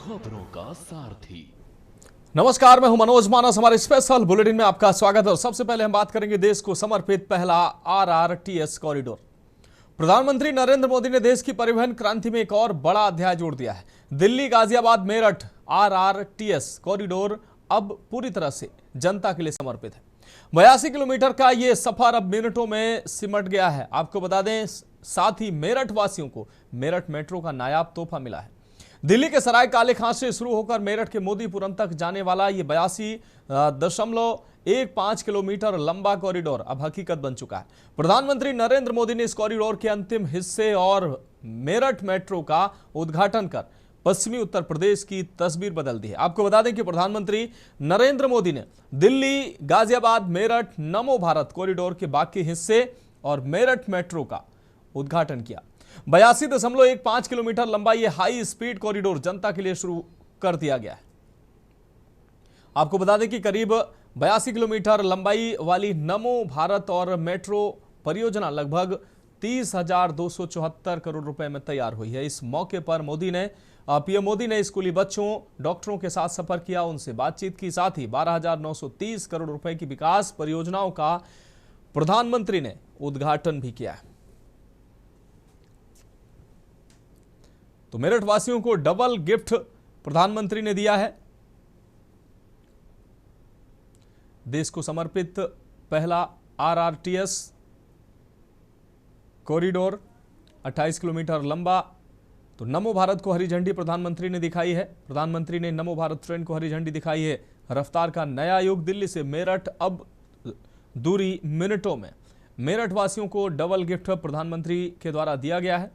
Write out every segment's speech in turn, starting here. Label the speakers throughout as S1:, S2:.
S1: खबरों का सारथी।
S2: नमस्कार, मैं हूं मनोज मानस। हमारे स्पेशल बुलेटिन में आपका स्वागत है और सबसे पहले हम बात करेंगे देश को समर्पित पहला आरआरटीएस कॉरिडोर। प्रधानमंत्री नरेंद्र मोदी ने देश की परिवहन क्रांति में एक और बड़ा अध्याय जोड़ दिया है। दिल्ली गाजियाबाद मेरठ आरआरटीएस कॉरिडोर अब पूरी तरह से जनता के लिए समर्पित है। 82 किलोमीटर का यह सफर अब मिनटों में सिमट गया है। आपको बता दें, साथ ही मेरठ वासियों को मेरठ मेट्रो का नायाब तोहफा मिला है। दिल्ली के सराय काले खां से शुरू होकर मेरठ के मोदीपुरम तक जाने वाला ये 82.15 किलोमीटर लंबा कॉरिडोर अब हकीकत बन चुका है। प्रधानमंत्री नरेंद्र मोदी ने इस कॉरिडोर के अंतिम हिस्से और मेरठ मेट्रो का उद्घाटन कर पश्चिमी उत्तर प्रदेश की तस्वीर बदल दी है। आपको बता दें कि प्रधानमंत्री नरेंद्र मोदी ने दिल्ली गाजियाबाद मेरठ नमो भारत कॉरिडोर के बाकी हिस्से और मेरठ मेट्रो का उद्घाटन किया। 82.15 किलोमीटर लंबा यह हाई स्पीड कॉरिडोर जनता के लिए शुरू कर दिया गया है। आपको बता दें कि करीब 82 किलोमीटर लंबाई वाली नमो भारत और मेट्रो परियोजना लगभग 30,274 करोड़ रुपए में तैयार हुई है। इस मौके पर पीएम मोदी ने स्कूली बच्चों, डॉक्टरों के साथ सफर किया, उनसे बातचीत की। साथ ही 12,930 करोड़ रुपए की विकास परियोजनाओं का प्रधानमंत्री ने उद्घाटन भी किया है। तो मेरठ वासियों को डबल गिफ्ट प्रधानमंत्री ने दिया है। देश को समर्पित पहला आरआरटीएस कॉरिडोर 28 किलोमीटर लंबा। तो नमो भारत को हरी झंडी प्रधानमंत्री ने दिखाई है। प्रधानमंत्री ने नमो भारत ट्रेन को हरी झंडी दिखाई है। रफ्तार का नया युग, दिल्ली से मेरठ अब दूरी मिनटों में। मेरठ वासियों को डबल गिफ्ट प्रधानमंत्री के द्वारा दिया गया है।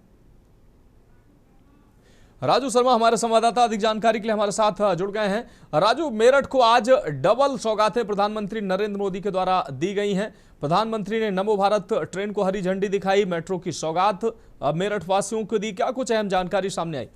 S2: राजू शर्मा हमारे संवाददाता अधिक जानकारी के लिए हमारे साथ जुड़ गए हैं। राजू, मेरठ को आज डबल सौगातें प्रधानमंत्री नरेंद्र मोदी के द्वारा दी गई हैं। प्रधानमंत्री ने नमो भारत ट्रेन को हरी झंडी दिखाई, मेट्रो की सौगात मेरठ वासियों को दी। क्या कुछ अहम जानकारी सामने आई?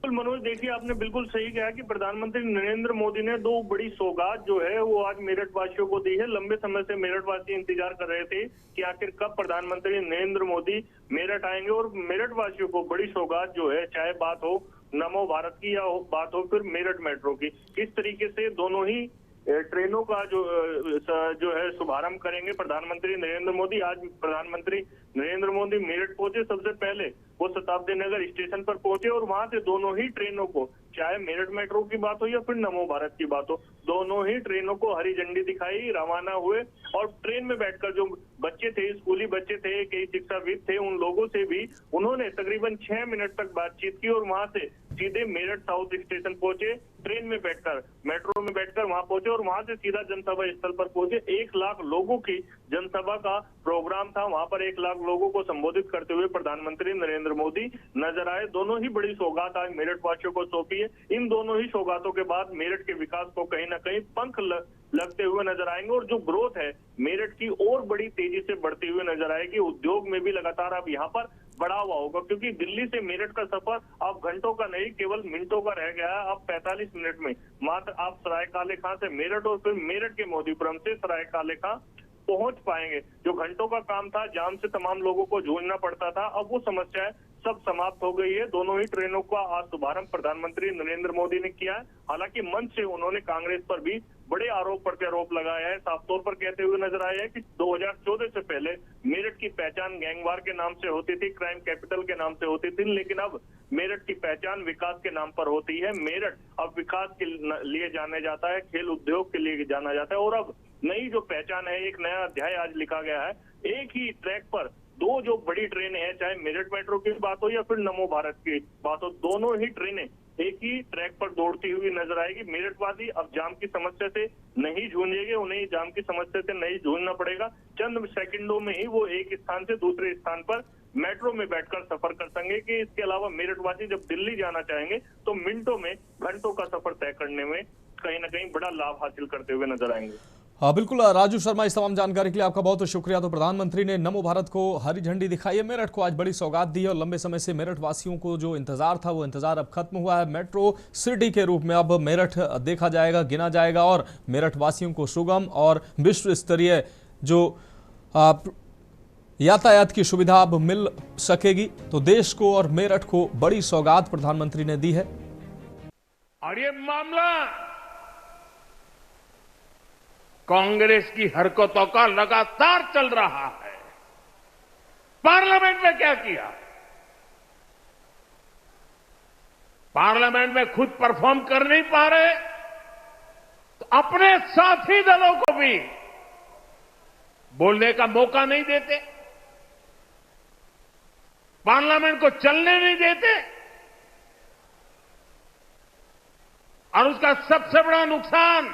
S3: मनोज, देखिए, आपने बिल्कुल सही कहा कि प्रधानमंत्री नरेंद्र मोदी ने दो बड़ी सौगात जो है वो आज मेरठ वासियों को दी है। लंबे समय से मेरठ वासी इंतजार कर रहे थे कि आखिर कब प्रधानमंत्री नरेंद्र मोदी मेरठ आएंगे और मेरठ वासियों को बड़ी सौगात जो है, चाहे बात हो नमो भारत की या बात हो फिर मेरठ मेट्रो की, किस तरीके से दोनों ही ट्रेनों का जो है शुभारंभ करेंगे प्रधानमंत्री नरेंद्र मोदी। आज प्रधानमंत्री नरेंद्र मोदी मेरठ पहुंचे। सबसे पहले वो शताब्दी नगर स्टेशन पर पहुंचे और वहां से दोनों ही ट्रेनों को, चाहे मेरठ मेट्रो की बात हो या फिर नमो भारत की बात हो, दोनों ही ट्रेनों को हरी झंडी दिखाई, रवाना हुए। और ट्रेन में बैठकर जो बच्चे थे, स्कूली बच्चे थे, कई शिक्षाविद थे, उन लोगों से भी उन्होंने तकरीबन 6 मिनट तक बातचीत की और वहां से सीधे मेरठ साउथ स्टेशन पहुंचे। ट्रेन में बैठकर, मेट्रो में बैठकर वहां पहुंचे और वहां से सीधा जनसभा स्थल पर पहुंचे। 1 लाख लोगों की जनसभा का प्रोग्राम था। वहां पर 1 लाख लोगों को संबोधित करते हुए प्रधानमंत्री नरेंद्र मोदी नजर आए। दोनों ही बड़ी सौगात आज मेरठ वासियों को सौंपी है। इन दोनों ही सौगातों के बाद मेरठ के विकास को कहीं ना कहीं पंख लगते हुए नजर आएंगे और जो ग्रोथ है मेरठ की और बड़ी तेजी से बढ़ती हुई नजर आएगी। उद्योग में भी लगातार अब यहाँ पर बढ़ावा होगा, क्योंकि दिल्ली से मेरठ का सफर अब घंटों का नहीं, केवल मिनटों का रह गया है। अब 45 मिनट में मात्र आप सराय काले खां से मेरठ और फिर मेरठ के मोदीपुरम से सराय काले खां पहुंच पाएंगे। जो घंटों का काम था, जाम से तमाम लोगों को जूझना पड़ता था, अब वो समस्या सब समाप्त हो गई है। दोनों ही ट्रेनों का आज शुभारंभ प्रधानमंत्री नरेंद्र मोदी ने किया है। हालांकि मंच से उन्होंने कांग्रेस पर भी बड़े आरोप प्रत्यारोप लगाया है। साफ तौर पर कहते हुए नजर आए हैं कि 2014 से पहले मेरठ की पहचान गैंगवार के नाम से होती थी, क्राइम कैपिटल के नाम से होती थी, लेकिन अब मेरठ की पहचान विकास के नाम पर होती है। मेरठ अब विकास के लिए जाने जाता है, खेल उद्योग के लिए जाना जाता है और अब नई जो पहचान है, एक नया अध्याय आज लिखा गया है। एक ही ट्रैक पर दो जो बड़ी ट्रेनें हैं, चाहे मेरठ मेट्रो की बात हो या फिर नमो भारत की बात हो, दोनों ही ट्रेनें एक ही ट्रैक पर दौड़ती हुई नजर आएगी। मेरठ वासी अब जाम की समस्या से नहीं जूझेंगे, उन्हें जाम की समस्या से नहीं जूझना पड़ेगा। चंद सेकंडों में ही वो एक स्थान से दूसरे स्थान पर मेट्रो में बैठकर सफर कर सकेंगे। कि इसके अलावा मेरठ वासी जब दिल्ली जाना चाहेंगे तो मिनटों में घंटों का सफर तय करने में कहीं ना कहीं बड़ा लाभ हासिल करते हुए नजर आएंगे।
S2: हाँ बिल्कुल राजू शर्मा, इस तमाम जानकारी के लिए आपका बहुत शुक्रिया। तो प्रधानमंत्री ने नमो भारत को हरी झंडी दिखाई है, मेरठ को आज बड़ी सौगात दी है और लंबे समय से मेरठ वासियों को जो इंतजार था वो इंतजार अब खत्म हुआ है। मेट्रो सिटी के रूप में अब मेरठ देखा जाएगा, गिना जाएगा और मेरठ वासियों को सुगम और विश्व स्तरीय जो यातायात की सुविधा अब मिल सकेगी। तो देश को और मेरठ को बड़ी सौगात प्रधानमंत्री ने दी है।
S1: और ये मामला कांग्रेस की हरकतों का लगातार चल रहा है। पार्लियामेंट में क्या किया? पार्लियामेंट में खुद परफॉर्म कर नहीं पा रहे तो अपने साथी दलों को भी बोलने का मौका नहीं देते, पार्लियामेंट को चलने नहीं देते। और उसका सबसे बड़ा नुकसान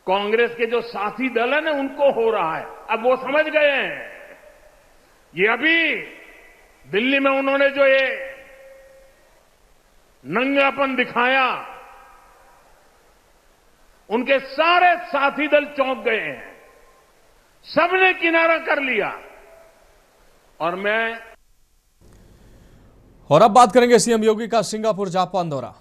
S1: कांग्रेस के जो साथी दल है ना उनको हो रहा है। अब वो समझ गए हैं। ये अभी दिल्ली में उन्होंने जो ये नंगापन दिखाया, उनके सारे साथी दल चौंक गए हैं, सबने किनारा कर लिया।
S2: और अब बात करेंगे सीएम योगी का सिंगापुर जापान दौरा।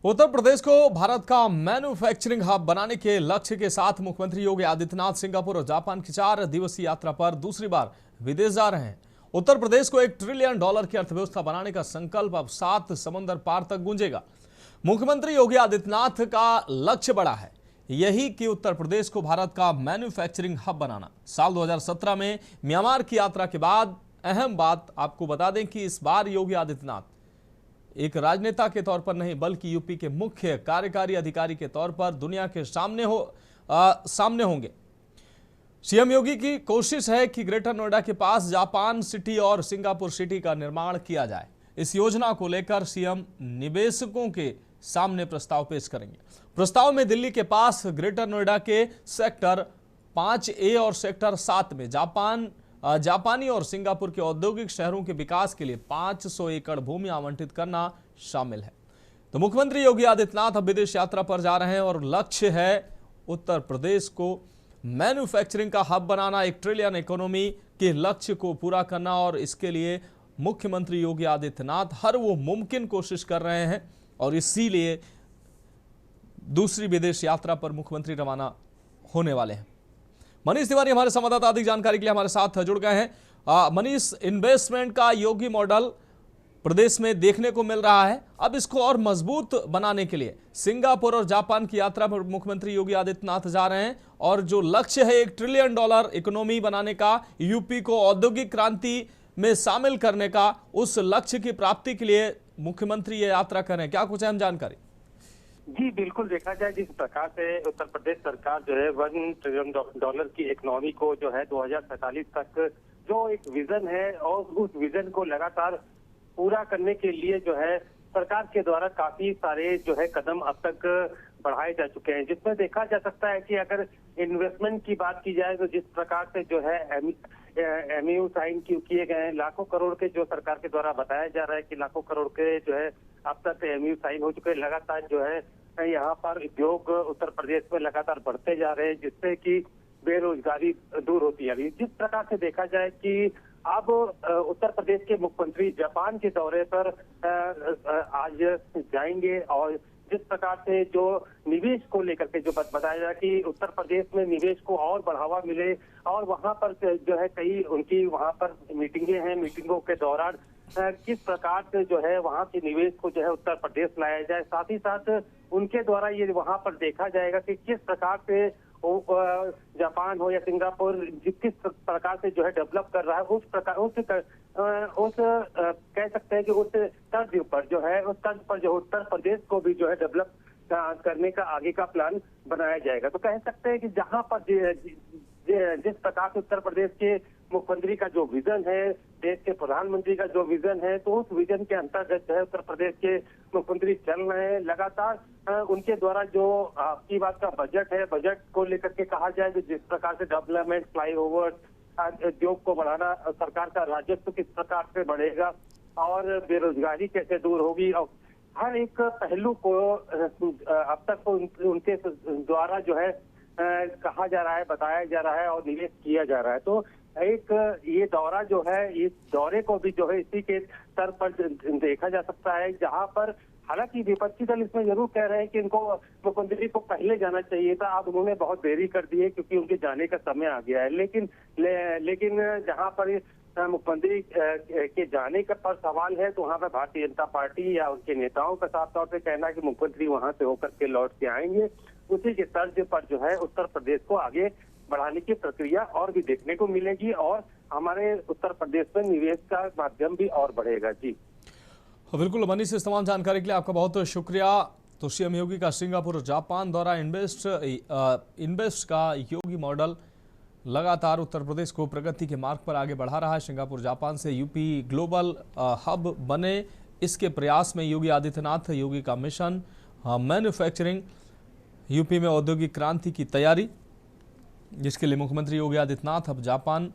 S2: उत्तर प्रदेश को भारत का मैन्युफैक्चरिंग हब बनाने के लक्ष्य के साथ मुख्यमंत्री योगी आदित्यनाथ सिंगापुर और जापान की 4 दिवसीय यात्रा पर दूसरी बार विदेश जा रहे हैं। उत्तर प्रदेश को $1 ट्रिलियन की अर्थव्यवस्था बनाने का संकल्प अब 7 समंदर पार तक गूंजेगा। मुख्यमंत्री योगी आदित्यनाथ का लक्ष्य बड़ा है, यही कि उत्तर प्रदेश को भारत का मैन्युफैक्चरिंग हब बनाना। साल 2017 में म्यांमार की यात्रा के बाद अहम बात आपको बता दें कि इस बार योगी आदित्यनाथ एक राजनेता के तौर पर नहीं बल्कि यूपी के मुख्य कार्यकारी अधिकारी के तौर पर दुनिया के सामने होंगे। सीएम योगी की कोशिश है कि ग्रेटर नोएडा के पास जापान सिटी और सिंगापुर सिटी का निर्माण किया जाए। इस योजना को लेकर सीएम निवेशकों के सामने प्रस्ताव पेश करेंगे। प्रस्ताव में दिल्ली के पास ग्रेटर नोएडा के सेक्टर 5A और सेक्टर 7 में जापानी और सिंगापुर के औद्योगिक शहरों के विकास के लिए 500 एकड़ भूमि आवंटित करना शामिल है। तो मुख्यमंत्री योगी आदित्यनाथ अब विदेश यात्रा पर जा रहे हैं और लक्ष्य है उत्तर प्रदेश को मैन्युफैक्चरिंग का हब बनाना, 1 ट्रिलियन इकोनॉमी के लक्ष्य को पूरा करना। और इसके लिए मुख्यमंत्री योगी आदित्यनाथ हर वो मुमकिन कोशिश कर रहे हैं और इसीलिए दूसरी विदेश यात्रा पर मुख्यमंत्री रवाना होने वाले हैं। मनीष तिवारी हमारे संवाददाता अधिक जानकारी के लिए हमारे साथ जुड़ गए हैं। मनीष, इन्वेस्टमेंट का योगी मॉडल प्रदेश में देखने को मिल रहा है, अब इसको और मजबूत बनाने के लिए सिंगापुर और जापान की यात्रा पर मुख्यमंत्री योगी आदित्यनाथ जा रहे हैं और जो लक्ष्य है $1 ट्रिलियन इकोनॉमी बनाने का, यूपी को औद्योगिक क्रांति में शामिल करने का, उस लक्ष्य की प्राप्ति के लिए मुख्यमंत्री ये यात्रा कर रहे हैं। क्या कुछ अहम जानकारी?
S4: जी बिल्कुल, देखा जाए जिस प्रकार से उत्तर प्रदेश सरकार जो है $1 ट्रिलियन की इकोनॉमी को जो है 2047 तक जो एक विजन है और उस विजन को लगातार पूरा करने के लिए जो है सरकार के द्वारा काफी सारे जो है कदम अब तक बढ़ाए जा चुके हैं, जिसमें देखा जा सकता है कि अगर इन्वेस्टमेंट की बात की जाए तो जिस प्रकार से जो है एमयू साइन किए गए हैं, लाखों करोड़ के जो सरकार के द्वारा बताया जा रहा है कि लाखों करोड़ के जो है अब तक एमयू साइन हो चुके हैं। लगातार जो है यहाँ पर उद्योग उत्तर प्रदेश में लगातार बढ़ते जा रहे हैं, जिससे कि बेरोजगारी दूर होती है। जिस प्रकार से देखा जाए कि अब उत्तर प्रदेश के मुख्यमंत्री जापान के दौरे पर आज जाएंगे और जिस प्रकार से जो निवेश को लेकर के जो बताया जाए कि उत्तर प्रदेश में निवेश को और बढ़ावा मिले और वहां पर जो है कई उनकी वहां पर मीटिंगें हैं, मीटिंगों के दौरान किस प्रकार से जो है वहां के निवेश को जो है उत्तर प्रदेश लाया जाए। साथ ही साथ उनके द्वारा ये वहां पर देखा जाएगा कि किस प्रकार से जापान हो या सिंगापुर किस प्रकार से जो है डेवलप कर रहा है, उस प्रकार उस कह सकते हैं कि उस तर्ज पर जो है उस तर्ज पर जो उत्तर प्रदेश को भी जो है डेवलप करने का आगे का प्लान बनाया जाएगा। तो कह सकते हैं कि जहां पर जिस प्रकार से उत्तर प्रदेश के मुख्यमंत्री का जो विजन है, देश के प्रधानमंत्री का जो विजन है, तो उस विजन के अंतर्गत जो है उत्तर प्रदेश के मुख्यमंत्री चल रहे हैं। लगातार उनके द्वारा जो आपकी बात का बजट है, बजट को लेकर के कहा जाए तो जिस प्रकार से डेवलपमेंट, फ्लाईओवर, उद्योग को बढ़ाना, सरकार का राजस्व किस प्रकार से बढ़ेगा और बेरोजगारी कैसे दूर होगी, और हर एक पहलू को अब तक उनके द्वारा जो है कहा जा रहा है, बताया जा रहा है और निवेश किया जा रहा है। तो एक ये दौरा जो है, इस दौरे को भी जो है इसी के स्तर पर देखा जा सकता है, जहां पर हालांकि विपक्षी दल इसमें जरूर कह रहे हैं कि इनको मुख्यमंत्री को पहले जाना चाहिए था, अब उन्होंने बहुत देरी कर दी है क्योंकि उनके जाने का समय आ गया है। लेकिन जहां पर मुख्यमंत्री के जाने का पर सवाल है तो वहाँ पर भारतीय जनता पार्टी या उनके नेताओं का साफ तौर पे कहना है कि मुख्यमंत्री वहाँ से होकर के लौट के आएंगे। उसी के तर्ज पर जो है उत्तर प्रदेश को आगे बढ़ाने की प्रक्रिया और भी देखने को मिलेगी और हमारे उत्तर प्रदेश में निवेश का माध्यम भी और बढ़ेगा। जी
S2: बिल्कुल मनीष, इस तमाम जानकारी के लिए आपका बहुत शुक्रिया। तो सीएम योगी का सिंगापुर जापान दौरा, इन्वेस्ट का योगी मॉडल लगातार उत्तर प्रदेश को प्रगति के मार्ग पर आगे बढ़ा रहा है। सिंगापुर जापान से यूपी ग्लोबल हब बने, इसके प्रयास में योगी आदित्यनाथ, योगी का मिशन मैन्युफैक्चरिंग, यूपी में औद्योगिक क्रांति की तैयारी, जिसके लिए मुख्यमंत्री योगी आदित्यनाथ अब जापान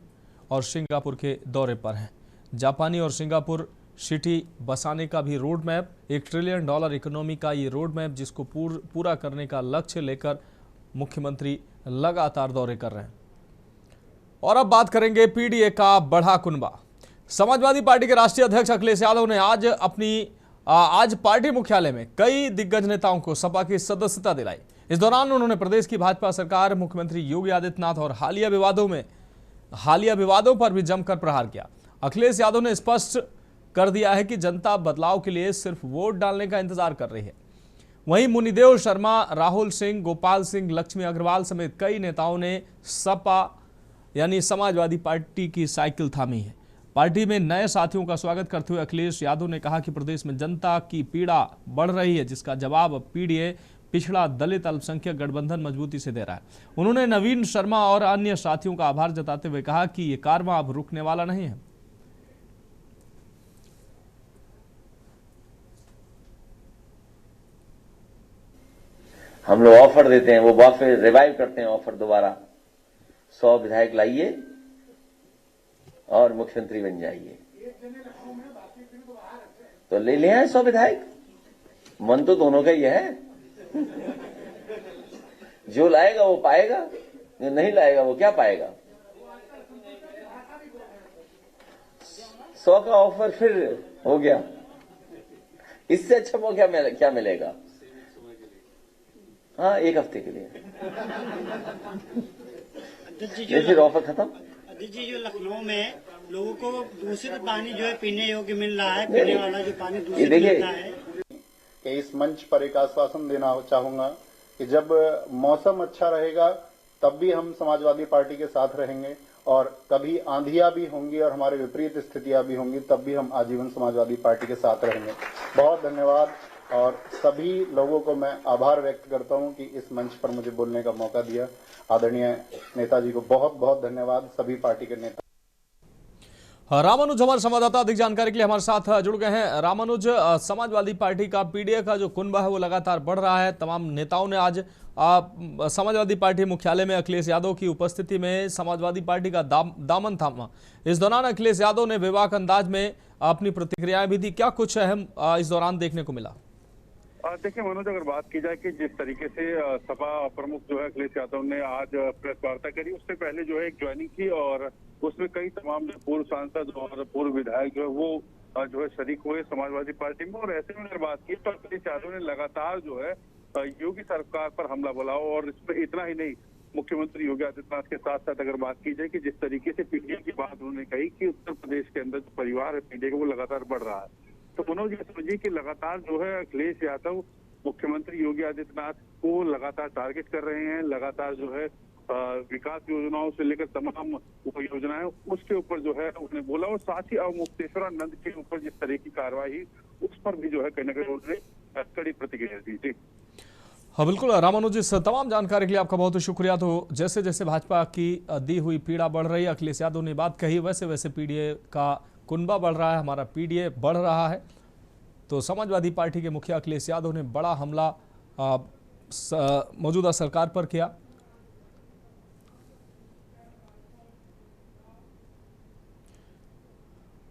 S2: और सिंगापुर के दौरे पर हैं। जापानी और सिंगापुर सिटी बसाने का भी रोड मैप, $1 ट्रिलियन इकोनॉमी का ये रोड मैप, जिसको पूरा करने का लक्ष्य लेकर मुख्यमंत्री लगातार दौरे कर रहे हैं। और अब बात करेंगे पीडीए का बढ़ा कुनबा। समाजवादी पार्टी के राष्ट्रीय अध्यक्ष अखिलेश यादव ने आज पार्टी मुख्यालय में कई दिग्गज नेताओं को सपा की सदस्यता दिलाई। इस दौरान उन्होंने प्रदेश की भाजपा सरकार, मुख्यमंत्री योगी आदित्यनाथ और हालिया विवादों पर भी जमकर प्रहार किया। अखिलेश यादव ने स्पष्ट कर दिया है कि जनता बदलाव के लिए सिर्फ वोट डालने का इंतजार कर रही है। वहीं मुनिदेव शर्मा, राहुल सिंह, गोपाल सिंह, लक्ष्मी अग्रवाल समेत कई नेताओं ने सपा यानी समाजवादी पार्टी की साइकिल थामी है। पार्टी में नए साथियों का स्वागत करते हुए अखिलेश यादव ने कहा कि प्रदेश में जनता की पीड़ा बढ़ रही है, जिसका जवाब अब पीडीए, पिछड़ा, दलित, अल्पसंख्यक गठबंधन मजबूती से दे रहा है। उन्होंने नवीन शर्मा और अन्य साथियों का आभार जताते हुए कहा कि ये कारवां अब रुकने वाला नहीं है।
S5: हम लोग ऑफर देते हैं, वो वापस रिवाइव करते हैं ऑफर दोबारा, 100 विधायक लाइए और मुख्यमंत्री बन जाइए। तो ले आए 100 विधायक, मन तो दोनों का ही है। जो लाएगा वो पाएगा, जो नहीं लाएगा वो क्या पाएगा। 100 का ऑफर फिर हो गया, इससे अच्छा वो क्या मिलेगा। हाँ, 1 हफ्ते के लिए फिर ऑफर खत्म।
S6: अध्यक्ष जी, जो लखनऊ में लोगों को दूषित पानी जो है पीने योग्य मिल रहा है, पीने वाला जो पानी दूषित मिलता है।
S7: कि इस मंच पर एक आश्वासन देना चाहूंगा कि जब मौसम अच्छा रहेगा तब भी हम समाजवादी पार्टी के साथ रहेंगे, और कभी आंधियां भी होंगी और हमारे विपरीत स्थितियां भी होंगी तब भी हम आजीवन समाजवादी पार्टी के साथ रहेंगे। बहुत धन्यवाद, और सभी लोगों को मैं आभार व्यक्त करता हूं कि इस मंच पर मुझे बोलने का मौका दिया। आदरणीय नेताजी को बहुत बहुत धन्यवाद, सभी पार्टी के नेता।
S2: रामानुज हमारे संवाददाता अधिक जानकारी के लिए हमारे साथ जुड़ गए हैं। रामानुज, समाजवादी पार्टी का पीडीए का जो कुनबा है वो लगातार बढ़ रहा है। तमाम नेताओं ने आज समाजवादी पार्टी मुख्यालय में अखिलेश यादव की उपस्थिति में समाजवादी पार्टी का दामन थामा। इस दौरान अखिलेश यादव ने बेबाक अंदाज में अपनी प्रतिक्रियाएं भी दी। क्या कुछ अहम इस दौरान देखने को मिला?
S8: देखिए मनोज, अगर बात की जाए कि जिस तरीके से सपा प्रमुख जो है अखिलेश यादव ने आज प्रेस वार्ता करी, उससे पहले जो है एक ज्वाइनिंग थी और उसमें कई तमाम पूर्व सांसद और पूर्व विधायक जो है वो जो है शरीक हुए समाजवादी पार्टी में। और ऐसे में अगर बात की तो अखिलेश यादव ने लगातार जो है योगी सरकार पर हमला बोला, और इसमें इतना ही नहीं, मुख्यमंत्री योगी आदित्यनाथ के साथ साथ अगर बात की जाए कि जिस तरीके से पीडीए की बात उन्होंने कही कि उत्तर प्रदेश के अंदर जो परिवार है पीडीए का वो लगातार बढ़ रहा है। तो मनोज, ये समझिए कि लगातार जो है अखिलेश यादव मुख्यमंत्री योगी आदित्यनाथ को लगातार टारगेट कर रहे हैं। लगातार जो है विकास योजनाओं से लेकर तमाम योजनाएं उसके ऊपर जो है उन्होंने बोला, और साथ ही मुक्तेश्वरानंद के ऊपर जिस तरह की कार्रवाई उस पर भी जो है कहीं ना कहीं उन्होंने कड़ी प्रतिक्रिया दी थी।
S2: हाँ बिल्कुल रामानुज, इस तमाम जानकारी के लिए आपका बहुत शुक्रिया। तो जैसे जैसे भाजपा की दी हुई पीड़ा बढ़ रही है, अखिलेश यादव ने बात कही, वैसे वैसे पीडीए का कुनबा बढ़ रहा है, हमारा पीडीए बढ़ रहा है। तो समाजवादी पार्टी के मुखिया अखिलेश यादव ने बड़ा हमला मौजूदा सरकार पर किया।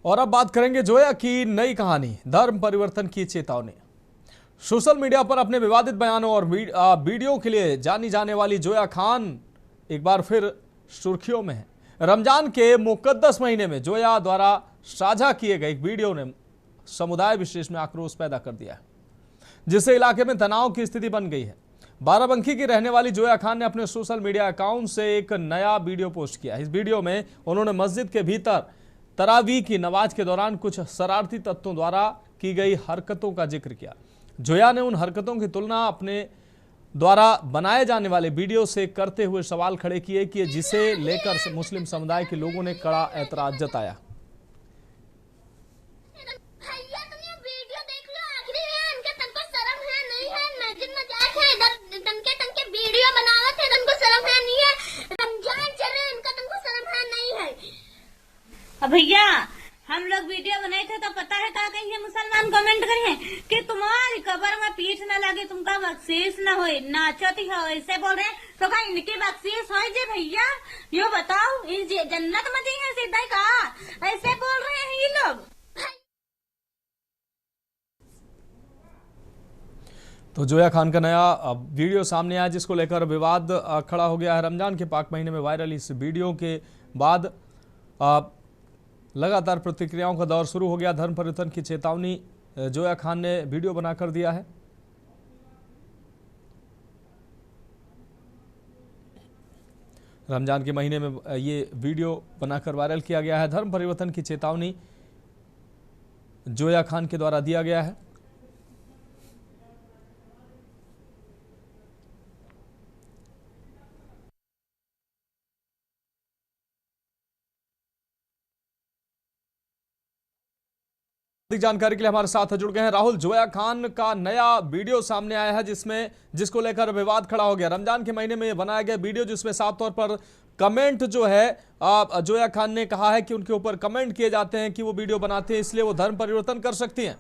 S2: और अब बात करेंगे जोया की नई कहानी, धर्म परिवर्तन की चेतावनी। सोशल मीडिया पर अपने विवादित बयानों और वीडियो के लिए जानी जाने वाली जोया खान एक बार फिर सुर्खियों में है। रमजान के मुकद्दस महीने में जोया द्वारा साझा किए गए एक वीडियो ने समुदाय विशेष में आक्रोश पैदा कर दिया है, जिससे इलाके में तनाव की स्थिति बन गई है। बाराबंकी की रहने वाली जोया खान ने अपने सोशल मीडिया अकाउंट से एक नया वीडियो पोस्ट किया। इस वीडियो में उन्होंने मस्जिद के भीतर तरावी की नमाज के दौरान कुछ शरारती तत्वों द्वारा की गई हरकतों का जिक्र किया। जोया ने उन हरकतों की तुलना अपने द्वारा बनाए जाने वाले वीडियो से करते हुए सवाल खड़े किए कि जिसे लेकर मुस्लिम समुदाय के लोगों ने कड़ा ऐतराज जताया।
S9: भैया हम लोग वीडियो बनाए थे तो पता है क्या कहेंगे मुसलमान कमेंट करें कि तुम्हारी कब्र में पीठ न लगे, तुमका बख्शीश न हो, नाचती हो, ऐसे बोल रहे हैं। तो क्या इनकी बख्शीश हो जे भैया? यो बताओ, जन्नत में जी है सीधा कहा, ऐसे बोल रहे हैं ये लोग।
S2: तो जोया खान का नया वीडियो सामने आया जिसको लेकर विवाद खड़ा हो गया है। रमजान के पाक महीने में वायरल इस वीडियो के बाद लगातार प्रतिक्रियाओं का दौर शुरू हो गया। धर्म परिवर्तन की चेतावनी जोया खान ने वीडियो बनाकर दिया है। रमजान के महीने में ये वीडियो बनाकर वायरल किया गया है। धर्म परिवर्तन की चेतावनी जोया खान के द्वारा दिया गया है। अधिक जानकारी के लिए हमारे साथ जुड़ गए हैं राहुल। जोया खान का नया वीडियो सामने आया है जिसको लेकर विवाद खड़ा हो गया। रमजान के महीने में बनाया गया वीडियो जिसमें साफ तौर पर कमेंट जो है जोया खान ने कहा है कि उनके ऊपर कमेंट किए जाते हैं कि वो वीडियो बनाते हैं इसलिए वो धर्म परिवर्तन कर सकती हैं।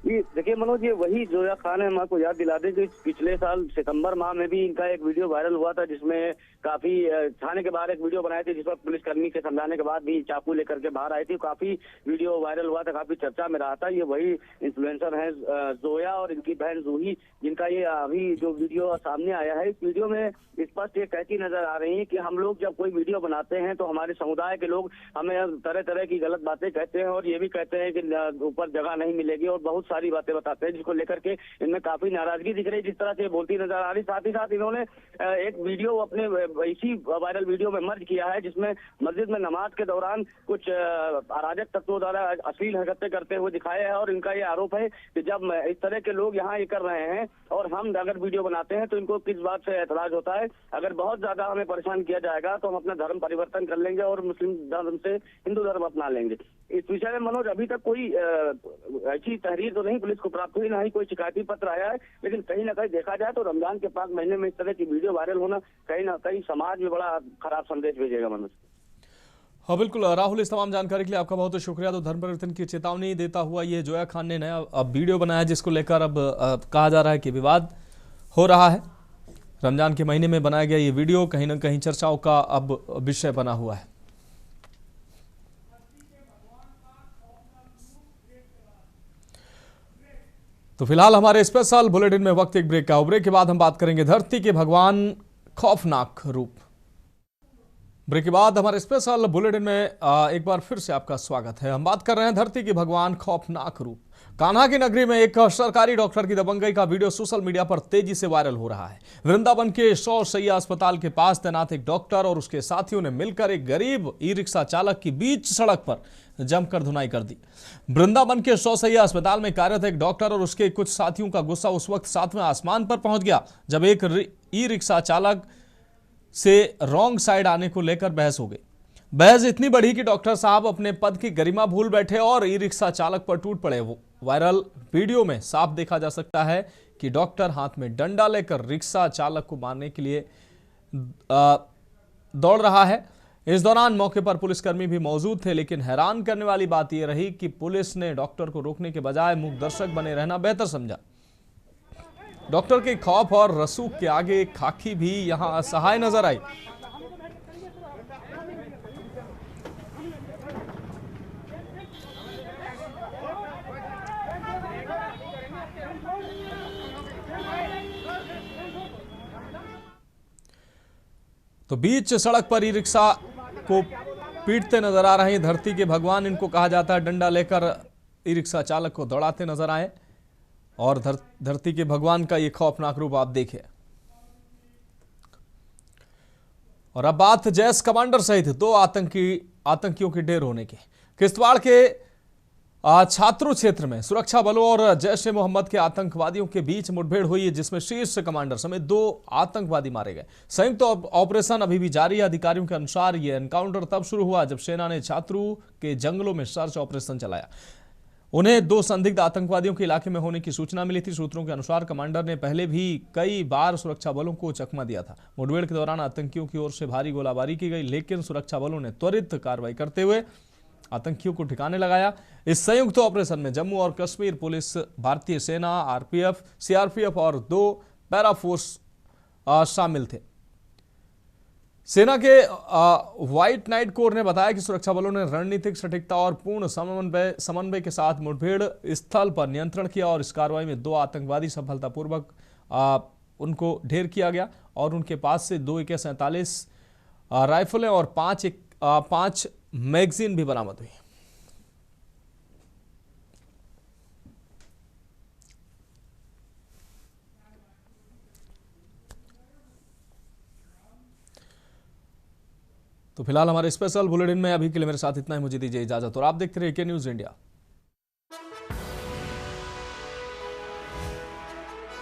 S10: देखिए मनोज, ये वही जोया खान है। मैं आपको याद दिला दें कि पिछले साल सितंबर माह में भी इनका एक वीडियो वायरल हुआ था जिसमें काफी थाने के बाहर एक वीडियो बनाए थे जिस पर पुलिसकर्मी के समझाने के बाद भी चाकू लेकर के बाहर आई थी। काफी वीडियो वायरल हुआ था, काफी चर्चा में रहा था। ये वही इन्फ्लुएंसर है जोया और इनकी बहन जूही, जिनका ये अभी जो वीडियो सामने आया है। इस वीडियो में स्पष्ट ये कहती नजर आ रही है कि हम लोग जब कोई वीडियो बनाते हैं तो हमारे समुदाय के लोग हमें तरह तरह की गलत बातें कहते हैं और ये भी कहते हैं कि ऊपर जगह नहीं मिलेगी और बहुत सारी बातें बताते हैं, जिसको लेकर के इनमें काफी नाराजगी दिख रही। जिस तरह से बोलती नजर आ रही, साथ ही साथ इन्होंने एक वीडियो अपने इसी वायरल वीडियो में मर्ज किया है जिसमें मस्जिद में नमाज के दौरान कुछ अराजक तत्वों द्वारा अश्लील हरकतें करते हुए दिखाए हैं। और इनका ये आरोप है कि जब इस तरह के लोग यहाँ ये कर रहे हैं और हम अगर वीडियो बनाते हैं तो इनको किस बात से ऐतराज होता है। अगर बहुत ज्यादा हमें परेशान किया जाएगा तो हम अपना धर्म परिवर्तन कर लेंगे और मुस्लिम धर्म से हिंदू धर्म अपना लेंगे। इस विषय में मनोज अभी तक कोई ऐसी तहरीर तो नहीं पुलिस को प्राप्त हुई, ना ही कोई शिकायती पत्र आया है। लेकिन कहीं ना कहीं देखा जाए तो रमजान के पाक महीने में इस तरह की वीडियो वायरल होना कहीं ना कहीं समाज में बड़ा खराब संदेश भेजेगा मनोज।
S2: हाँ बिल्कुल राहुल, इस तमाम जानकारी के लिए आपका बहुत शुक्रिया। तो धर्म परिवर्तन की चेतावनी देता हुआ ये जोया खान ने नया वीडियो बनाया जिसको लेकर अब कहा जा रहा है कि विवाद हो रहा है। रमजान के महीने में बनाया गया ये वीडियो कहीं ना कहीं चर्चाओं का अब विषय बना हुआ है। तो फिलहाल हमारे स्पेशल बुलेटिन में वक्त एक ब्रेक का। ब्रेक के बाद हम बात करेंगे धरती के भगवान खौफनाक रूप। ब्रेक के बाद हमारे स्पेशल बुलेटिन में एक बार फिर से आपका स्वागत है। हम बात कर रहे हैं धरती के भगवान खौफनाक रूप। कान्हा की नगरी में एक सरकारी डॉक्टर की दबंगई का वीडियो सोशल मीडिया पर तेजी से वायरल हो रहा है। वृंदावन के 100 शैय्या अस्पताल के पास तैनात एक डॉक्टर और उसके साथियों ने मिलकर एक गरीब ई रिक्शा चालक की बीच सड़क पर जमकर धुनाई कर दी। वृंदावन के 100 शैय्या अस्पताल में कार्यरत एक डॉक्टर और उसके कुछ साथियों का गुस्सा उस वक्त सातवें आसमान पर पहुंच गया जब एक ई रिक्शा चालक से रॉन्ग साइड आने को लेकर बहस हो गई। बहस इतनी बढ़ी कि डॉक्टर साहब अपने पद की गरिमा भूल बैठे और ई रिक्शा चालक पर टूट पड़े। वो वायरल वीडियो में साफ देखा जा सकता है कि डॉक्टर हाथ में डंडा लेकर रिक्शा चालक को मारने के लिए दौड़ रहा है। इस दौरान मौके पर पुलिसकर्मी भी मौजूद थे, लेकिन हैरान करने वाली बात यह रही कि पुलिस ने डॉक्टर को रोकने के बजाय मूक दर्शक बने रहना बेहतर समझा। डॉक्टर के खौफ और रसूख के आगे खाकी भी यहां असहाय नजर आई। तो बीच सड़क पर ई रिक्शा को पीटते नजर आ रहे हैं धरती के भगवान, इनको कहा जाता है। डंडा लेकर ई रिक्शा चालक को दौड़ाते नजर आए और धरती के भगवान का ये खौफनाक रूप आप देखिए। और अब बात जैश कमांडर सहित 2 आतंकियों के ढेर होने की। किश्तवाड़ के छात्रू क्षेत्र में सुरक्षा बलों और जैश ए मोहम्मद के आतंकवादियों के बीच मुठभेड़ हुई है, जिसमें शीर्ष कमांडर समेत 2 आतंकवादी मारे गए। संयुक्त ऑपरेशन अभी भी जारी है। अधिकारियों के अनुसार यह एनकाउंटर तब शुरू हुआ जब सेना ने छात्रू के जंगलों में सर्च ऑपरेशन चलाया। उन्हें 2 संदिग्ध आतंकवादियों के इलाके में होने की सूचना मिली थी। सूत्रों के अनुसार कमांडर ने पहले भी कई बार सुरक्षा बलों को चकमा दिया था। मुठभेड़ के दौरान आतंकियों की ओर से भारी गोलाबारी की गई, लेकिन सुरक्षा बलों ने त्वरित कार्रवाई करते हुए आतंकियों को ठिकाने लगाया। इस संयुक्त ऑपरेशन में जम्मू और कश्मीर पुलिस, भारतीय सेना, आरपीएफ, सीआरपीएफ और 2 पैरा फोर्स शामिल थे। सेना के व्हाइट नाइट कोर ने बताया कि सुरक्षा बलों ने रणनीतिक सटीकता और पूर्ण समन्वय के साथ मुठभेड़ स्थल पर नियंत्रण किया और इस कार्रवाई में 2 आतंकवादी सफलतापूर्वक उनको ढेर किया गया और उनके पास से 2 AK-47 राइफलें और 5 मैगजीन भी बरामद हुई। तो फिलहाल हमारे स्पेशल बुलेटिन में अभी के लिए मेरे साथ इतना ही। मुझे दीजिए इजाजत और आप देखते रहिए के न्यूज़ इंडिया।